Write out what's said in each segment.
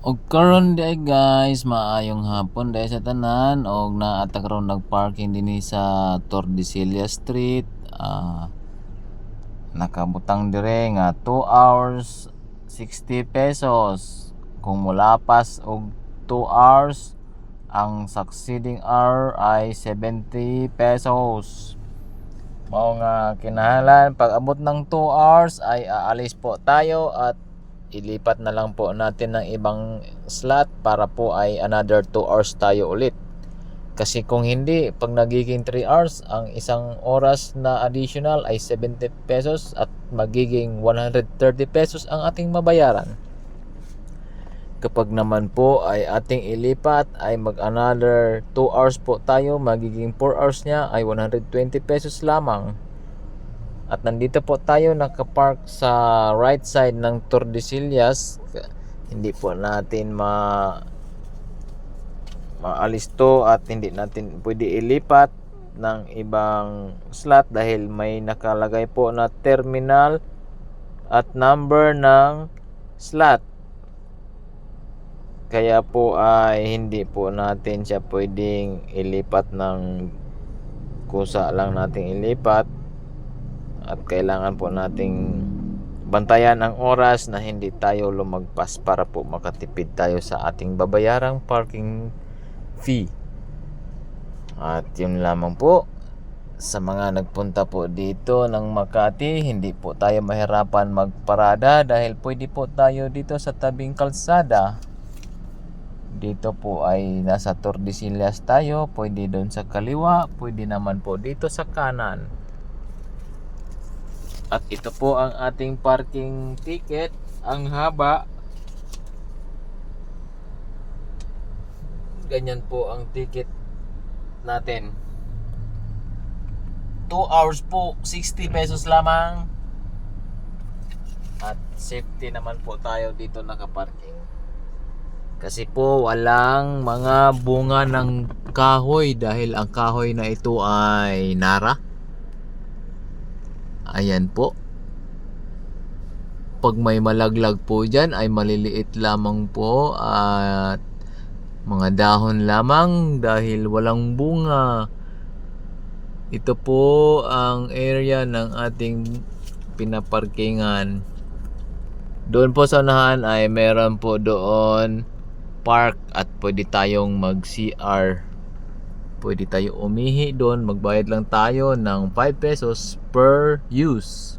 Og karon day guys, maayong hapon day sa tanan og naata karon nagparking dinhi sa Tordesillas Street. Nakabutang dire nga 2 hours 60 pesos. Kung mulapas og 2 hours, ang succeeding hour ay 70 pesos. Mao nga kinahanglan pag abot ng 2 hours ay aalis po tayo at ilipat na lang po natin ng ibang slot para po ay another 2 hours tayo ulit. Kasi kung hindi, pag nagiging 3 hours, ang isang oras na additional ay 70 pesos at magiging 130 pesos ang ating mabayaran. Kapag naman po ay ating ilipat ay mag another 2 hours po tayo, magiging 4 hours niya ay 120 pesos lamang. At nandito po tayo nakapark sa right side ng Tordesillas. Hindi po natin maalis to at hindi natin pwede ilipat ng ibang slot dahil may nakalagay po na terminal at number ng slot. Kaya po ay hindi po natin siya pwedeng ilipat ng kusa lang nating ilipat. At kailangan po nating bantayan ang oras na hindi tayo lumagpas para po makatipid tayo sa ating babayarang parking fee. At yun lamang po, sa mga nagpunta po dito ng Makati, hindi po tayo mahirapan magparada dahil pwede po tayo dito sa tabing kalsada. Dito po ay nasa Tordesillas tayo, pwede doon sa kaliwa, pwede naman po dito sa kanan. At ito po ang ating parking ticket. Ang haba. Ganyan po ang ticket natin. 2 hours po, 60 pesos lamang. At safety naman po tayo dito nakaparking. Kasi po walang mga bunga ng kahoy dahil ang kahoy na ito ay nara. Ayan po. Pag may malaglag po dyan ay maliliit lamang po at mga dahon lamang dahil walang bunga. Ito po ang area ng ating pinaparkingan. Doon po sa unahan ay meron po doon park at pwede tayong mag-CR. Pwede tayo umihi doon, magbayad lang tayo ng 5 pesos per use.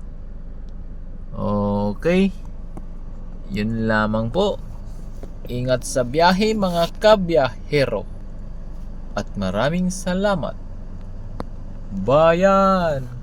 Okay. Yun lamang po. Ingat sa biyahe mga kabiyahero. At maraming salamat. Bayan!